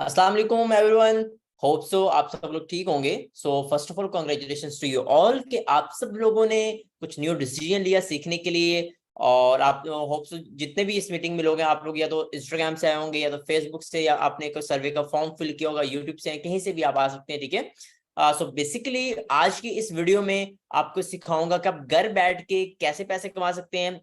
अस्सलाम वालेकुम everyone. Hope so आप सब लोग ठीक होंगे। So first of all congratulations to you all कि आप सब लोगों ने कुछ न्यू डिसीजन लिया सीखने के लिए। और आप होप सो जितने भी इस मीटिंग में लोग हैं, आप लोग या तो इंस्टाग्राम से आए होंगे या तो फेसबुक से, या आपने कोई सर्वे का फॉर्म फिल किया होगा, यूट्यूब से, कहीं से भी आप आ सकते हैं। ठीक है। सो बेसिकली आज की इस वीडियो में आपको सिखाऊंगा कि आप घर बैठ के कैसे पैसे कमा सकते हैं।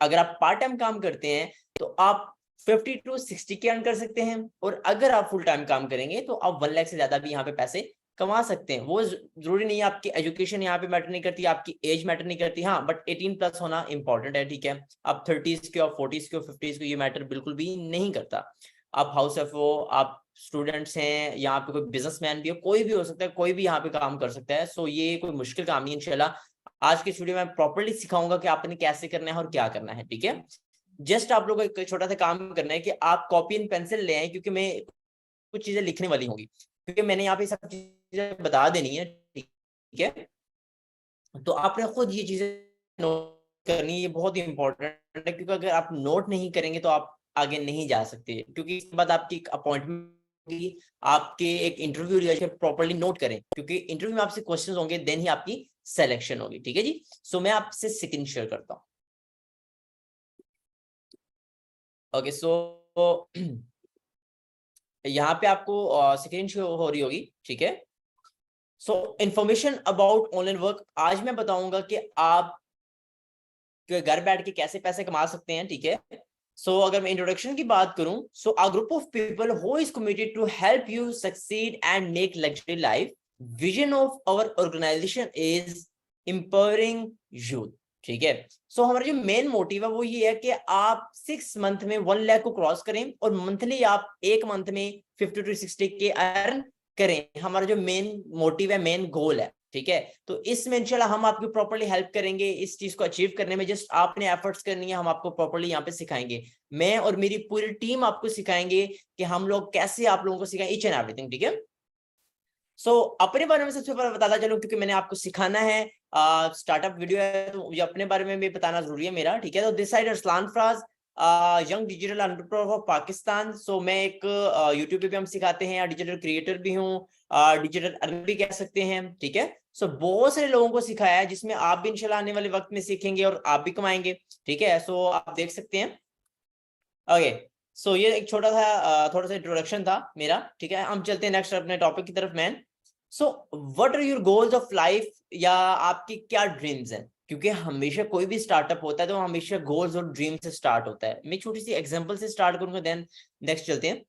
अगर आप पार्ट टाइम काम करते हैं तो आप 50 to 60 के अर्न कर सकते हैं, और अगर आप फुल टाइम काम करेंगे तो आप 1 लाख से ज्यादा भी यहाँ पे पैसे कमा सकते हैं। वो जरूरी नहीं है, आपकी एजुकेशन यहाँ पे मैटर नहीं करती, आपकी एज मैटर नहीं करती, हाँ बट 18 प्लस होना इंपॉर्टेंट है। ठीक है। आप 30s के और 40s के और 50s के, ये मैटर बिल्कुल भी नहीं करता। आप हाउस वाइफ हो, आप स्टूडेंट्स हैं, यहाँ पे कोई बिजनेसमैन भी हो, कोई भी हो सकता है, कोई भी यहाँ पे काम कर सकता है। सो ये कोई मुश्किल काम नहीं है। इंशाल्लाह आज के वीडियो में प्रॉपर्ली सिखाऊंगा कि आपने कैसे करना है और क्या करना है। ठीक है। जस्ट आप लोगों को एक छोटा सा काम करना है कि आप कॉपी एंड पेंसिल ले आए, क्योंकि मैं कुछ चीजें लिखने वाली होंगी, क्योंकि मैंने यहाँ पे सब चीजें बता देनी है। ठीक है। तो आपने खुद ये चीजें नोट करनी है, ये बहुत ही इंपॉर्टेंट है, क्योंकि अगर आप नोट नहीं करेंगे तो आप आगे नहीं जा सकते। क्योंकि इसके बाद आपकी एक अपॉइंटमेंट, आपके एक इंटरव्यू लिया जाए, प्रॉपर्ली नोट करें, क्योंकि इंटरव्यू में आपसे क्वेश्चंस होंगे, देन ही आपकी सिलेक्शन होगी। ठीक है जी। सो मैं आपसे स्क्रीन शेयर करता हूँ। ओके। सो यहाँ पे आपको स्क्रीन शो हो रही होगी। ठीक है। सो इंफॉर्मेशन अबाउट ऑनलाइन वर्क, आज मैं बताऊंगा कि आप घर बैठ के कैसे पैसे कमा सकते हैं। ठीक है। सो अगर मैं इंट्रोडक्शन की बात करूं, so a group of people who is committed to help you succeed and make luxury life. Vision of our organization is empowering youth. ठीक है। सो हमारा जो मेन मोटिव है वो ये है कि आप 6 मंथ में 1 लाख को क्रॉस करें, और मंथली आप एक मंथ में 50 to 60 के अर्न करें। हमारा जो मेन मोटिव है, मेन गोल है। ठीक है। तो इसमें इंशाल्लाह हम आपकी प्रॉपर्ली हेल्प करेंगे इस चीज को अचीव करने में। जस्ट आपने एफर्ट्स करनी है, हम आपको प्रॉपर्ली यहाँ पे सिखाएंगे। मैं और मेरी पूरी टीम आपको सिखाएंगे कि हम लोग कैसे आप लोगों को सिखाएं ईच एंड एवरीथिंग। ठीक है। सो अपने बारे में सबसे पहले बताना चलूं, क्योंकि मैंने आपको सिखाना है, स्टार्टअप वीडियो है तो मुझे अपने बारे में भी बताना जरूरी है मेरा। ठीक है। तो this side Arsalan Faraz, young digital entrepreneur of Pakistan. So मैं एक यूट्यूब पे भी हम सिखाते हैं, डिजिटल क्रिएटर भी हूँ, डिजिटल अर्न भी कह सकते हैं। ठीक है। सो बहुत सारे लोगों को सिखाया है, जिसमें आप भी इंशाल्लाह आने वाले वक्त में सीखेंगे और आप भी कमाएंगे। ठीक है। सो आप देख सकते हैं। ओके। सो ये एक छोटा सा थोड़ा सा इंट्रोडक्शन था मेरा। ठीक है। हम चलते हैं नेक्स्ट अपने टॉपिक की तरफ। Man, so what are your goals of life, या आपकी क्या ड्रीम्स हैं? क्योंकि हमेशा कोई भी स्टार्टअप होता है तो हमेशा गोल्स और ड्रीम से स्टार्ट होता है। मैं छोटी सी एग्जांपल से स्टार्ट करूंगा, देन नेक्स्ट चलते हैं।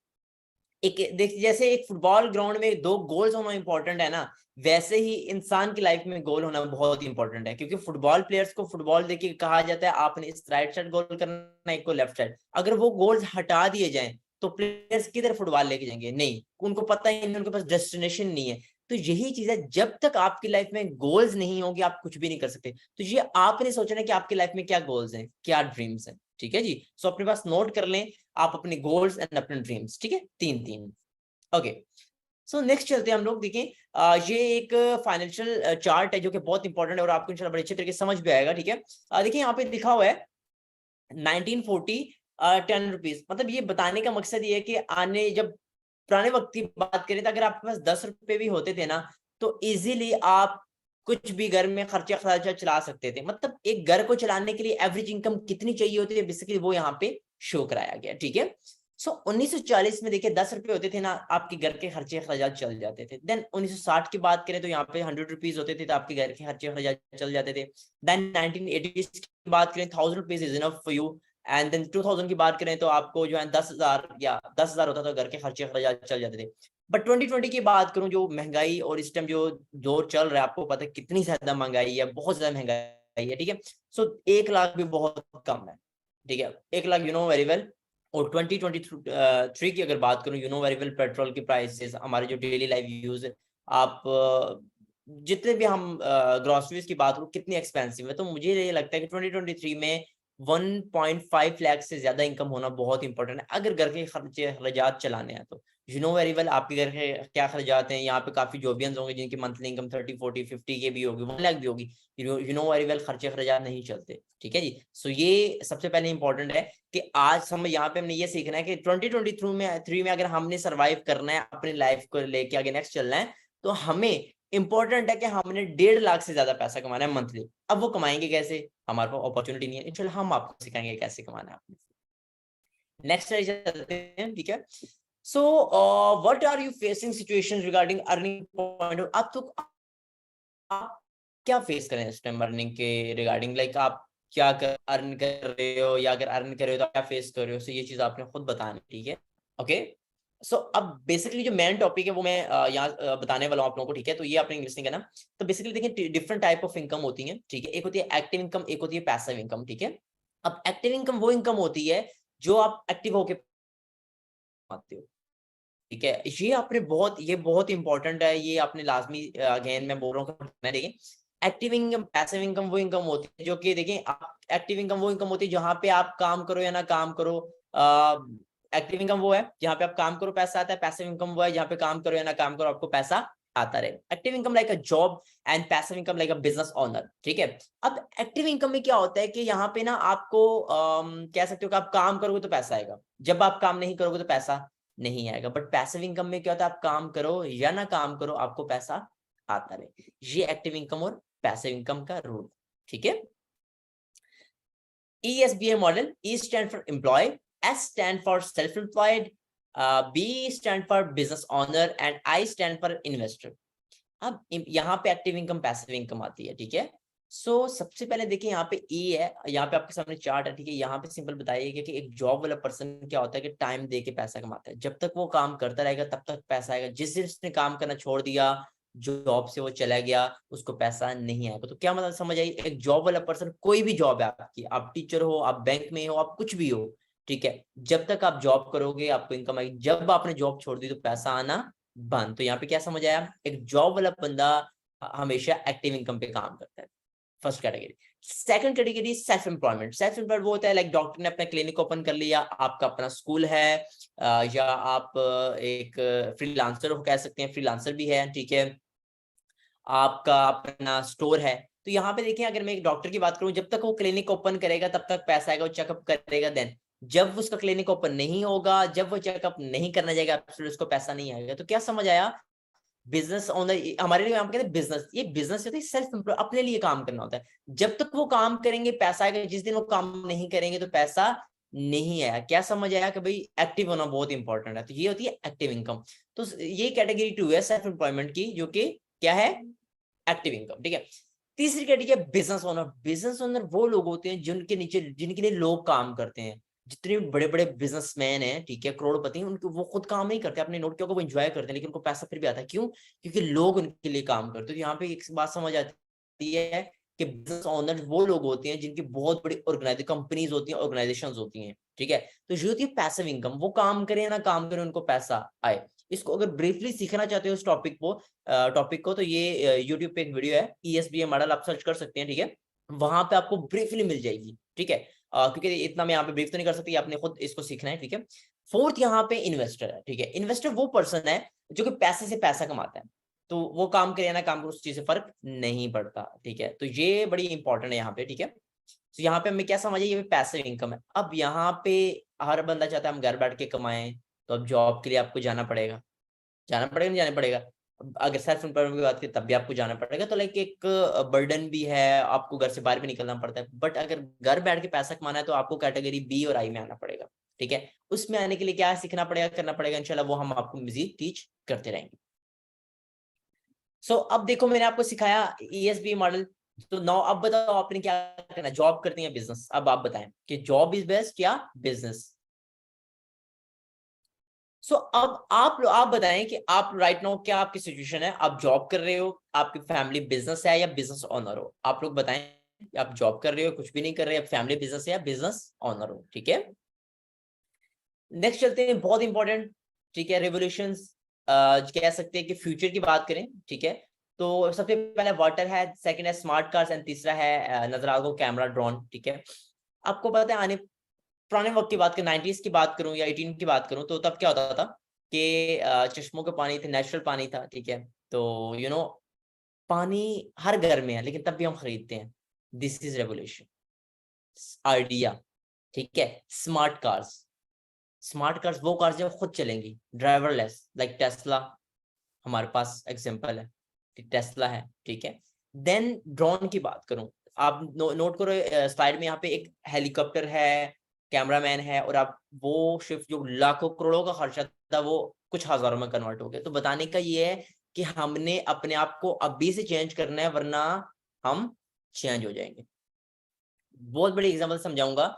एक देख, जैसे एक फुटबॉल ग्राउंड में 2 गोल्स होना इंपॉर्टेंट है ना, वैसे ही इंसान की लाइफ में गोल होना बहुत इंपॉर्टेंट है। क्योंकि फुटबॉल प्लेयर्स को फुटबॉल देखिए कहा जाता है, आपने इस राइट साइड गोल करना है, एक को लेफ्ट साइड। अगर वो गोल्स हटा दिए जाएं तो प्लेयर्स किधर फुटबॉल लेके जाएंगे? नहीं, उनको पता ही नहीं, उनके पास डेस्टिनेशन नहीं है। तो यही चीज है, जब तक आपकी लाइफ में गोल्स नहीं होंगे आप कुछ भी नहीं कर सकते। तो ये आपने सोचना है कि आपकी लाइफ में क्या गोल्स हैं, क्या ड्रीम्स हैं। ठीक है जी। सो अपने पास नोट कर लें आप अपने गोल्स एंड अपने ड्रीम्स। ठीक है, तीन तीन। ओके। सो नेक्स्ट चलते हैं हम लोग। देखिए, ये एक फाइनेंशियल चार्ट है जो कि बहुत इंपॉर्टेंट है और आपको इंशाल्लाह बड़े अच्छे तरीके से समझ भी आएगा। ठीक है। देखिए यहाँ पे लिखा हुआ है 1940 ₹10। मतलब ये बताने का मकसद ये है कि आने जब पुराने वक्त की बात करें तो अगर आपके पास 10 रुपए भी होते थे ना, तो इजीली आप कुछ भी घर में खर्चा खर्चा चला सकते थे। मतलब एक घर को चलाने के लिए एवरेज इनकम कितनी चाहिए होती है, बेसिकली वो यहाँ पे शो कराया गया। ठीक है। सो 1940 में देखिए 10 रुपए होते थे ना, आपके घर के खर्चे खर्चात चल जाते थे। देन 1960 की बात करें तो यहाँ पे 100 रुपीज होते थे, तो आपके घर के खर्चे खर्चात चल जाते थे। देन 1980 की बात करें, 1000 rupees is enough for you. And then 2000 की बात करें तो आपको जो है 10,000 या 10,000 होता था, घर के खर्चे खर्चात चल जाते थे। बट 2020 की बात करूं, जो महंगाई और इस टाइम जो दौर चल रहा है, आपको पता है कितनी ज्यादा महंगाई है, बहुत ज्यादा महंगाई है। ठीक है। सो 1 लाख भी बहुत कम है। ठीक है। 1 lakh you know very well. और 2023 की अगर बात करूं, you know very well, petrol की प्राइसेस, हमारे जो डेली लाइफ यूज है, आप जितने भी हम ग्रोसरीज की बात करूं कितनी एक्सपेंसिव है। तो मुझे ये लगता है कि 2023 में 1.5 लाख से ज्यादा इनकम होना बहुत इंपॉर्टेंट है, अगर घर के खर्चे अखराजात चलाने हैं तो। यू नो वेरी वेल आपके घर के क्या खर्चात हैं। यहाँ पे काफी जॉबियंस होंगे जिनकी मंथली इनकम 30, 40, 50 के भी होगी, 1 लाख भी होगी। यू नो वेरी वेल खर्चे खर्चात नहीं चलते, ठीक है जी। सो ये सबसे पहले इंपॉर्टेंट है कि आज हम यहाँ पे हमने ये सीखना है कि 2023 में अगर हमने सर्वाइव करना है अपनी लाइफ को लेके आगे नेक्स्ट चलना है, तो हमें इंपॉर्टेंट है कि हमने 1.5 लाख से ज्यादा पैसा कमाना है मंथली। अब वो कमाएंगे कैसे, हमारे पास अपॉर्चुनिटी नहीं है, इंशाल्लाह हम आपको सिखाएंगे कैसे कमाना है आपने। नेक्स्ट चलते हैं, ठीक है। So what are you facing situations regarding earning point, आप तो आप क्या फेस करें इस टाइम अर्निंग के रिगार्डिंग, लाइक आप क्या अर्न कर रहे हो, या अगर अर्न कर रहे हो तो क्या फेस कर रहे हो, सो ये चीज आपने खुद बतानी, ठीक है। ओके, सो अब बेसिकली जो मेन टॉपिक है वो मैं यहाँ बताने वाला हूँ आप लोगों को, ठीक है। तो ये आपने इंग्लिश नहीं करना। तो बेसिकली देखिए डिफरेंट टाइप ऑफ इनकम होती है, ठीक है। एक होती है एक्टिव इनकम, एक होती है पैसिव इनकम, ठीक है। अब एक्टिव इनकम वो इनकम होती है जो आप एक्टिव होके पाते हो, ठीक है। ये आपने बहुत, ये बहुत इंपॉर्टेंट है, ये आपने लाजमी अगेन मैं बोल रहा हूँ, मैं देखिए एक्टिव इनकम पैसिव इनकम वो इनकम होती है जो कि देखिए एक्टिव इनकम वो इनकम होती है जहां पे आप काम करो या ना काम करो। एक्टिव इनकम वो है जहां पे आप काम करो पैसा आता है, पैसिव इनकम वो है जहां पे काम करो या ना काम करो आपको पैसा आता रहे। Active income like a job and passive income like a business owner, ठीक है। अब एक्टिव इनकम में क्या होता है कि यहाँ पे ना आपको कह सकते हो कि आप काम करोगे तो पैसा आएगा, जब आप काम नहीं करोगे तो पैसा नहीं आएगा। बट पैसिव इनकम में क्या होता है, आप काम करो या ना काम करो आपको पैसा आता रहे। ये एक्टिव इनकम और पैसिव इनकम का रूल, ठीक है। ESBA model, E stand for employ, S stand for self employed, B stand for business owner and I stand for investor. अब यहाँ पे एक्टिव इनकम पैसिव इनकम आती है, ठीक है। सो सबसे पहले देखिए यहाँ पे E है, यहाँ पे आपके सामने चार्ट है, ठीक है। यहाँ पे सिंपल बताइए कि एक जॉब वाला पर्सन क्या होता है कि टाइम दे के पैसा कमाता है। जब तक वो काम करता रहेगा तब तक पैसा आएगा, जिस दिन उसने काम करना छोड़ दिया, जॉब से वो चला गया, उसको पैसा नहीं आएगा। तो क्या मतलब समझ आई, एक जॉब वाला पर्सन, कोई भी जॉब है आपकी, आप टीचर हो, आप बैंक में हो, आप कुछ भी हो, ठीक है। जब तक आप जॉब करोगे आपको इनकम आएगी, जब आपने जॉब छोड़ दी तो पैसा आना बंद। तो यहाँ पे क्या समझ आया, एक जॉब वाला बंदा हमेशा एक्टिव इनकम पे काम करता है, first category. Second category self employment. Self employed वो होता है लाइक डॉक्टर ने अपना क्लिनिक ओपन कर लिया, आपका अपना स्कूल है, या आप एक फ्रीलांसर हो, कह सकते हैं फ्रीलांसर भी है, ठीक है। आपका अपना स्टोर है। तो यहाँ पे देखिए अगर मैं एक डॉक्टर की बात करूं, जब तक वो क्लिनिक ओपन करेगा तब तक पैसा आएगा, वो चेकअप करेगा। देन जब उसका क्लिनिक ओपन नहीं होगा, जब वो चेकअप नहीं करना जाएगा, उसको पैसा नहीं आएगा। तो क्या समझ आया, बिजनेस ओनर हमारे लिए काम कहते हैं बिजनेस, ये बिजनेस होता है सेल्फ एम्प्लॉय, अपने लिए काम करना होता है। जब तक वो काम करेंगे पैसा आएगा, जिस दिन वो काम नहीं करेंगे तो पैसा नहीं आया। क्या समझ आया कि भाई एक्टिव होना बहुत इंपॉर्टेंट है। तो ये होती है एक्टिव इनकम। तो ये कैटेगरी 2 है सेल्फ एम्प्लॉयमेंट की, जो कि क्या है, एक्टिव इनकम, ठीक है। तीसरी कैटेगरी है बिजनेस ओनर। बिजनेस ओनर वो लोग होते हैं जिनके नीचे, जिनके लिए लोग काम करते हैं। जितने भी बड़े बड़े बिजनेसमैन हैं, ठीक है, करोड़पति हैं, उनको वो खुद काम नहीं करते, अपने नोट को वो एंजॉय करते हैं, लेकिन उनको पैसा फिर भी आता है। क्यों? क्योंकि लोग उनके लिए काम करते हैं। तो यहाँ पे एक बात समझ आती है कि बिजनेस ओनर वो लोग होते हैं जिनकी बहुत बड़ी ऑर्गेनाइज कंपनीज होती हैं, ऑर्गेनाइजेशंस होती हैं, ठीक है। तो जो होती है पैसिव इनकम, वो काम करे ना काम करे उनको पैसा आए। इसको अगर ब्रीफली सीखना चाहते हो इस टॉपिक को तो ये यूट्यूब पे एक वीडियो है, ESBA मॉडल, आप सर्च कर सकते हैं, ठीक है। वहां पे आपको ब्रीफली मिल जाएगी, ठीक है। क्योंकि इतना मैं यहाँ पे ब्रीफ तो नहीं कर सकती, आपने खुद इसको सीखना है, ठीक है। फोर्थ यहाँ पे इन्वेस्टर है, ठीक है। इन्वेस्टर वो पर्सन है जो कि पैसे से पैसा कमाता है। तो वो काम करे ना काम करे उस चीज से फर्क नहीं पड़ता, ठीक है। तो ये बड़ी इंपॉर्टेंट है यहाँ पे, ठीक है। तो यहाँ पे हमें क्या समझिए, ये पैसिव इनकम है। अब यहाँ पे हर बंदा चाहता है हम घर बैठ के कमाएं, तो अब जॉब के लिए आपको जाना पड़ेगा, नहीं जाना पड़ेगा। अगर सेल्फ एम्प्लॉयमेंट की बात करें तब भी आपको जाना पड़ेगा, तो लाइक एक बर्डन भी है, आपको घर से बाहर भी निकलना पड़ता है। बट अगर घर बैठ के पैसा कमाना है तो आपको कैटेगरी B और I में आना पड़ेगा, ठीक है। उसमें आने के लिए क्या सीखना पड़ेगा, करना पड़ेगा, इंशाल्लाह वो हम आपको मजीद टीच करते रहेंगे। सो अब देखो मैंने आपको सिखाया ESB मॉडल। तो नाउ अब बताओ आपने क्या करना, जॉब करते हैं बिजनेस। अब आप बताएं कि जॉब इज बेस्ट या बिजनेस। सो अब आप बताएं कि आप राइट नाउ क्या आपकी सिचुएशन है, आप जॉब कर रहे हो, आपकी फैमिली बिजनेस है या बिजनेस ओनर हो। आप लोग बताएं, आप जॉब कर रहे हो, कुछ भी नहीं कर रहे, आप फैमिली बिजनेस है या बिजनेस ओनर हो, ठीक है। नेक्स्ट चलते हैं, बहुत इंपॉर्टेंट, ठीक है, रेवोल्यूशंस, कह सकते हैं कि फ्यूचर की बात करें, ठीक है। तो सबसे पहले वाटर है, सेकंड है स्मार्ट कार्स एंड तीसरा है नजरागो कैमरा ड्रोन, ठीक है। आपको पता है आने पुराने वक्त की बात करें, 90s की बात करूं या 18 की बात करूं, तो तब क्या होता था कि चश्मों के पानी थे, नेचुरल पानी था, ठीक है। तो पानी हर घर में है लेकिन तब भी हम खरीदते हैं। दिस इज रेवोल्यूशन आइडिया, ठीक है। स्मार्ट कार्स वो कार्स जो खुद चलेंगी, ड्राइवरलेस, लाइक टेस्ला, हमारे पास एग्जांपल है, टेस्ला है, ठीक है। देन ड्रोन की बात करूं, आप नोट करो स्लाइड में, यहाँ पे एक हेलीकॉप्टर है, कैमरामैन है, और आप वो शिफ्ट जो लाखों करोड़ों का खर्चा था वो कुछ हजारों में कन्वर्ट हो गया। तो बताने का ये है कि हमने अपने आप को अभी से चेंज करना है, वरना हम चेंज हो जाएंगे। बहुत बड़ी एग्जांपल समझाऊंगा।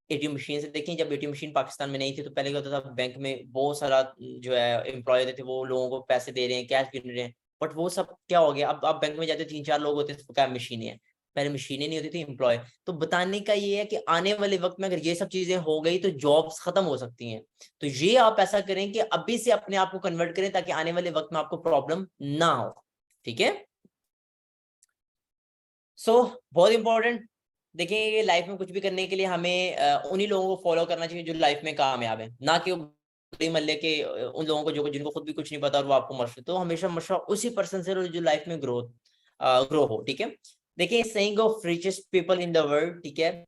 एटीएम मशीन से देखें, जब एटीएम मशीन पाकिस्तान में नहीं थी तो पहले क्या होता था, बैंक में बहुत सारा जो है एम्प्लॉय होते थे, वो लोगों को पैसे दे रहे हैं, कैश गिन रहे हैं, बट वो सब क्या हो गया, अब आप बैंक में जाते 3-4 लोग होते थे, क्या मशीनें हैं। पहले मशीनें नहीं होती थी, एम्प्लॉय। तो बताने का ये है कि आने वाले वक्त में अगर ये सब चीजें हो गई तो जॉब्स खत्म हो सकती हैं। तो ये आप ऐसा करें कि अभी से अपने आप को कन्वर्ट करें ताकि आने वाले वक्त में आपको प्रॉब्लम ना हो, ठीक है। बहुत इंपॉर्टेंट। देखिए, ये लाइफ में कुछ भी करने के लिए हमें उन्हीं लोगों को फॉलो करना चाहिए जो लाइफ में कामयाब है, ना कि गली मोहल्ले के उन लोगों को जो जिनको खुद भी कुछ नहीं पता और वो आपको मशवरा। तो हमेशा मशवरा उसी पर्सन से लो जो लाइफ में ग्रो हो, ठीक है। देखिए, saying of richest people in the world, ठीक है,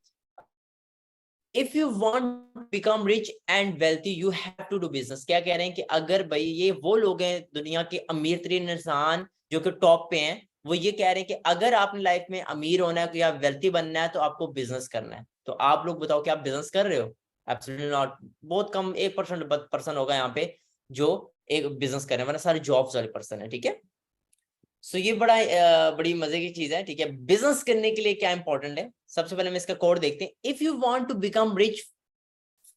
if you want become rich and wealthy you have to do business. क्या कह रहे हैं कि अगर भाई ये वो लोग हैं दुनिया के अमीर तरीन इंसान जो कि टॉप पे हैं, वो ये कह रहे हैं कि अगर आपने लाइफ में अमीर होना है या वेल्थी बनना है तो आपको बिजनेस करना है। तो आप लोग बताओ कि आप बिजनेस कर रहे हो? Absolutely not. बहुत कम 1% पर्सन होगा यहाँ पे जो एक बिजनेस कर रहे हैं, वरना सारे जॉब्स वाले पर्सन है, ठीक है। सो ये बड़ी मजे की चीज है, ठीक है। बिजनेस करने के लिए क्या इंपॉर्टेंट है, सबसे पहले हम इसका कोड देखते हैं। If you want to become rich,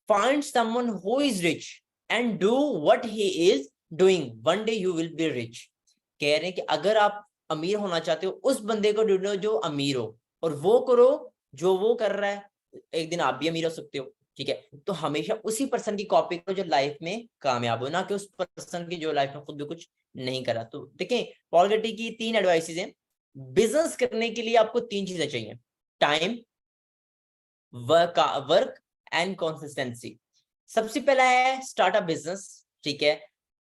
find someone who is rich and do what he is doing, one day you will be rich। कह रहे हैं कि अगर आप अमीर होना चाहते हो, उस बंदे को ढूंढो जो अमीर हो और वो करो जो वो कर रहा है, एक दिन आप भी अमीर हो सकते हो, ठीक है। तो हमेशा उसी पर्सन की कॉपी करो जो लाइफ में कामयाब हो, ना कि उस पर्सन की जो लाइफ में खुद भी कुछ नहीं करा। तो देखें, पॉल गेटी की 3 एडवाइसेस हैं। बिजनेस करने के लिए आपको 3 चीजें चाहिए: टाइम, वर्क एंड कंसिस्टेंसी। सबसे पहला है स्टार्टअप बिजनेस, ठीक है।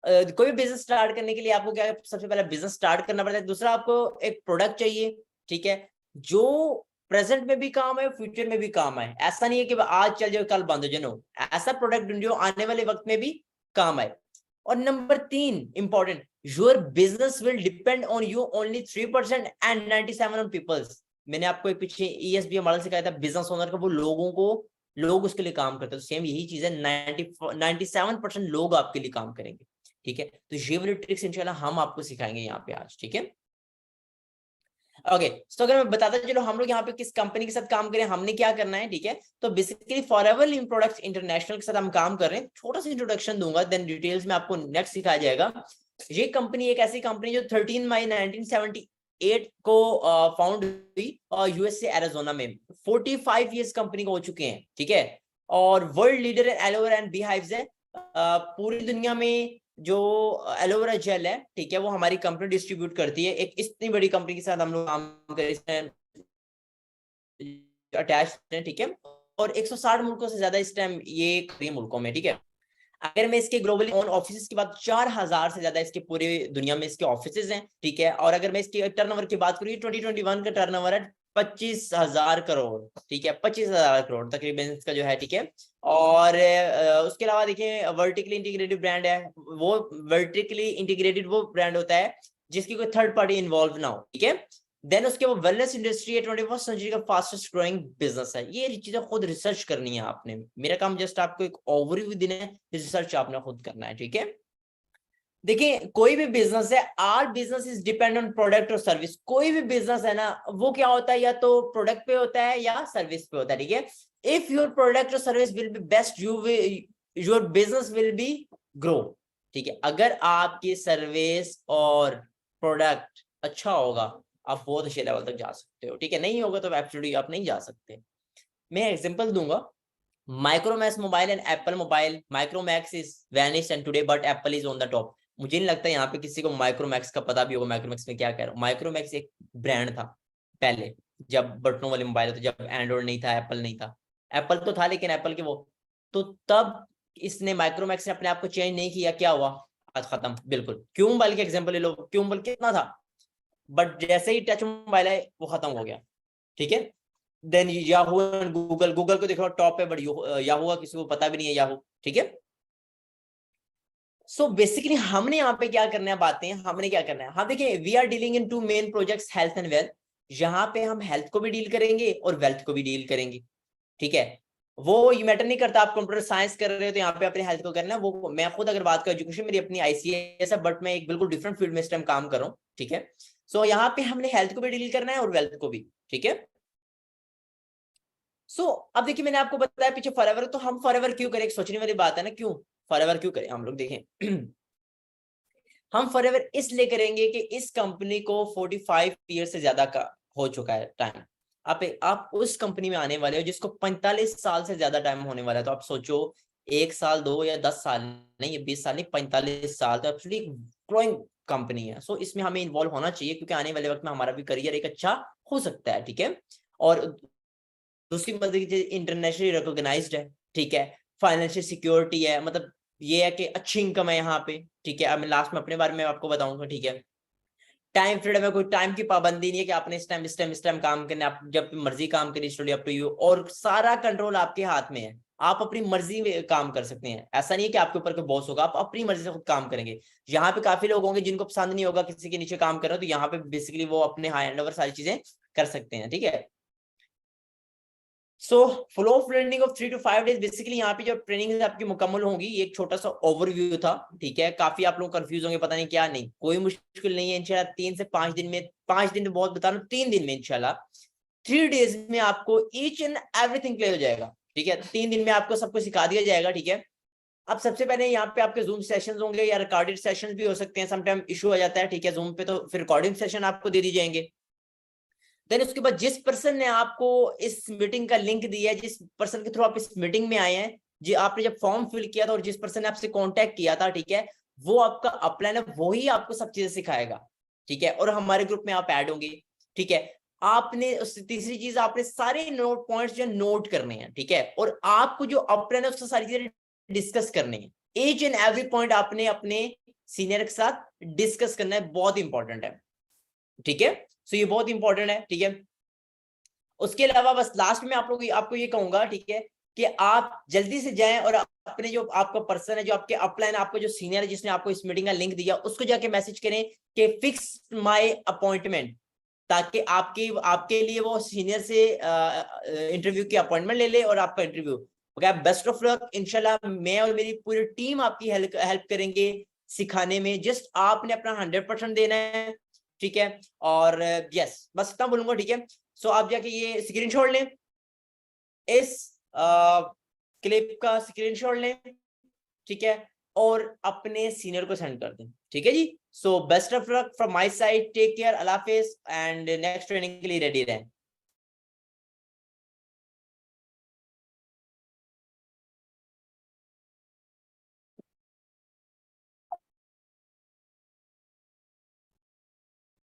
कोई भी बिजनेस स्टार्ट करने के लिए आपको क्या है, सबसे पहला बिजनेस स्टार्ट करना पड़ता है। दूसरा, आपको एक प्रोडक्ट चाहिए, ठीक है, जो प्रेजेंट में भी काम है, फ्यूचर में भी काम है। ऐसा नहीं है कि आज चल जाओ कल बंद हो जाए, ऐसा प्रोडक्ट जो आने वाले वक्त में भी काम आए। और number 3 important, your business will depend on you only 3% and 97 on people's. मैंने आपको एक पीछे ESB मॉडल सिखाया था बिजनेस ओनर का, वो लोग उसके लिए काम करते हैं। तो सेम यही चीज है, 97% लोग आपके लिए काम करेंगे, ठीक है। तो ये वाली ट्रिक्स इंशाल्लाह हम आपको सिखाएंगे यहाँ पे आज, ठीक है। ओके, तो अगर मैं बताता चलो हम लोग यहाँ पे किस कंपनी के साथ काम करें, हमने क्या करना है, ठीक है। तो basically forever living products international के साथ हम काम कर रहे हैं। छोटा सा इंट्रोडक्शन दूंगा, देन डिटेल्स में आपको नेक्स्ट सिखाया जाएगा। ये कंपनी एक ऐसी कंपनी जो 13 मई 1978 को फाउंड हुई और यूएसए एरिजोना में। 45 इयर्स कंपनी को हो चुके हैं, ठीक है। और world leader in aloe vera and beehives है। पूरी दुनिया में जो एलोवेरा जेल है, ठीक है, वो हमारी कंपनी डिस्ट्रीब्यूट करती है। एक इतनी बड़ी कंपनी के साथ हम लोग काम कर अटैच है, ठीक है। और 160 मुल्कों से ज्यादा इस टाइम ये कई मुल्कों में, ठीक है। अगर मैं इसके ग्लोबली ओन ऑफिस की बात, 4000 से ज्यादा इसके पूरे दुनिया में इसके ऑफिस हैं, ठीक है। और अगर मैं इसके टर्नओवर की बात करूँ, 2021 का टर्नओवर है 25,000 करोड़, ठीक है, 25,000 करोड़ तकरीबन इसका जो है, ठीक है। और उसके अलावा देखिए, वर्टिकली इंटीग्रेटेड ब्रांड है। वो वर्टिकली इंटीग्रेटेड वो ब्रांड होता है जिसकी कोई थर्ड पार्टी इन्वॉल्व ना हो, ठीक है। देन उसके वो वेलनेस इंडस्ट्री है, 21st सेंचुरी का फास्टेस्ट ग्रोइंग बिजनेस है। ये चीजें खुद रिसर्च करनी है आपने, मेरा काम जस्ट आपको एक ओवरव्यू देना है, रिसर्च आपने खुद करना है, ठीक है। देखिए, कोई भी बिजनेस है, our business is depend on product और सर्विस। कोई भी बिजनेस है ना, वो क्या होता है, या तो प्रोडक्ट पे होता है या सर्विस पे होता है, ठीक है। इफ योर प्रोडक्ट और service will be best, your business will be grow, ठीक है। अगर आपकी सर्विस और प्रोडक्ट अच्छा होगा, आप बहुत अच्छे लेवल तक जा सकते हो, ठीक है। नहीं होगा तो एब्सोल्युटली आप नहीं जा सकते। मैं एग्जांपल दूंगा, Micromax mobile and Apple mobile. Micromax is vanish and today but Apple is on the top. मुझे नहीं लगता यहाँ पे किसी को माइक्रोमैक्स का पता भी होगा। माइक्रोमैक्स में क्या कह रहा हूँ, माइक्रोमैक्स एक ब्रांड था पहले, जब बटनों वाले मोबाइल थे, जब एंड्रॉइड नहीं था, एप्पल नहीं था। एप्पल तो था लेकिन एप्पल के वो, तो तब इसने माइक्रोमैक्स ने अपने आप को चेंज नहीं किया, क्या हुआ? आज खत्म, बिल्कुल। क्यों मोबाइल के एग्जांपल ले लो, क्यों मोबाइल कितना था, बट जैसे ही टच मोबाइल है वो खत्म हो गया, ठीक है। Then Yahoo and Google, Google को देखो टॉप पे, बट याहू का किसी को पता भी नहीं है याहू, ठीक है। सो बेसिकली हमने यहाँ पे क्या करना है, बातें हमने क्या करना है, हाँ देखिए, we are dealing in two main projects, health and wealth. यहाँ पे हम हेल्थ को भी डील करेंगे और वेल्थ को भी डील करेंगे, ठीक है। वो ये मैटर नहीं करता आप कंप्यूटर साइंस कर रहे हो तो यहाँ पे अपने हेल्थ को करना है। वो मैं खुद अगर बात करूँ, एजुकेशन मेरी अपनी आईसीएस है, बट मैं एक बिल्कुल डिफरेंट फील्ड में इस टाइम काम कर रहा हूँ, ठीक है। सो यहाँ पे हमने हेल्थ को भी डील करना है और वेल्थ को भी, ठीक है। सो अब देखिए, मैंने आपको बताया पीछे फॉरएवर, तो हम फॉरएवर क्यों करें, एक सोचने वाली बात है ना, क्यों फॉरएवर क्यों करें हम लोग, देखें। हम फॉरएवर इसलिए करेंगे कि इस कंपनी को 45 ईयर से ज्यादा का हो चुका है टाइम। आप उस कंपनी में आने वाले हो जिसको 45 साल से ज्यादा टाइम होने वाला है। तो आप सोचो, 1 साल 2 या 10 साल नहीं, ये 20 साल नहीं, 45 साल, तो एक्चुअली ग्रोइंग कंपनी है। सो इसमें हमें इन्वॉल्व होना चाहिए, क्योंकि आने वाले वक्त में हमारा भी करियर एक अच्छा हो सकता है, ठीक है। और दूसरी मतलब इंटरनेशनली रिकॉग्नाइज्ड है, ठीक है। फाइनेंशियल सिक्योरिटी है, मतलब ये है कि अच्छी इनकम है यहाँ पे, ठीक है। अब मैं लास्ट में अपने बारे में आपको बताऊंगा, ठीक है। टाइम फ्रीडम है, कोई टाइम की पाबंदी नहीं है कि आपने इस टाइम काम करना है, आप जब मर्जी काम करिए, स्टडी अप टू यू, और सारा कंट्रोल आपके हाथ में है। आप अपनी मर्जी में काम कर सकते हैं, ऐसा नहीं है कि आपके ऊपर कोई बॉस होगा, आप अपनी मर्जी से खुद काम करेंगे। यहाँ पे काफी लोग होंगे जिनको पसंद नहीं होगा किसी के नीचे काम कर रहे हो, तो यहाँ पे बेसिकली वो अपने हैंड ओवर सारी चीजें कर सकते हैं, ठीक है। So flow of learning of 3 to 5 days, basically यहाँ पे जो ट्रेनिंग आपकी मुकम्मल होंगी, ये एक छोटा सा ओवरव्यू था, ठीक है। काफी आप लोग कंफ्यूज होंगे, पता नहीं क्या, नहीं कोई मुश्किल नहीं है, इंशाल्लाह 3 से 5 दिन में, 5 दिन में बहुत बता रहा हूँ, 3 दिन में इंशाल्लाह, 3 डेज में आपको ईच एंड एवरीथिंग क्लियर हो जाएगा, ठीक है। 3 दिन में आपको सब कुछ सिखा दिया जाएगा, ठीक है। अब सबसे पहले यहाँ पे आपके जूम सेशंस होंगे या रिकॉर्डेड सेशंस भी हो सकते हैं, समटाइम इशू आ जाता है, ठीक है, जूम पे, तो फिर रिकॉर्डिंग सेशन आपको दे दी जाएंगे। देन उसके बाद जिस पर्सन ने आपको इस मीटिंग का लिंक दिया है, जिस पर्सन के थ्रू आप इस मीटिंग में आए हैं, जी आपने जब फॉर्म फिल किया था और जिस पर्सन ने आपसे कांटेक्ट किया था, ठीक है, वो आपका अपलाइन है, वही आपको सब चीजें सिखाएगा, ठीक है। और हमारे ग्रुप में आप ऐड होंगे, ठीक है। आपने तीसरी चीज, आपने सारे नोट पॉइंट्स जो नोट करने हैं, ठीक है। और आपको जो अपलाइन है उससे सारी चीजें डिस्कस करनी है, ईच एंड एवरी पॉइंट आपने अपने सीनियर के साथ डिस्कस करना है, बहुत इंपॉर्टेंट है, ठीक है। सो ये बहुत इंपॉर्टेंट है, ठीक है। उसके अलावा बस लास्ट में आपको ये कहूंगा, ठीक है, कि आप जल्दी से जाएं और अपने जो आपका पर्सन है, जो आपके अपलाइन, आपको जो सीनियर है जिसने आपको इस मीटिंग का लिंक दिया, उसको जाके मैसेज करें कि फिक्स माय अपॉइंटमेंट, ताकि आपके लिए वो सीनियर से इंटरव्यू की अपॉइंटमेंट ले ले और आपका interview. Okay, best of luck, इंशाल्लाह मैं और मेरी पूरी टीम आपकी हेल्प करेंगे सिखाने में। जस्ट आपने अपना 100% देना है, ठीक है। और यस, बस इतना बोलूंगा, ठीक है। सो आप जाके ये स्क्रीनशॉट लें, इस क्लिप का स्क्रीनशॉट लें, ठीक है, और अपने सीनियर को सेंड कर दें, ठीक है जी। So best of luck from my side, take care, अल्लाह हाफिज, एंड नेक्स्ट ट्रेनिंग के लिए रेडी रहें।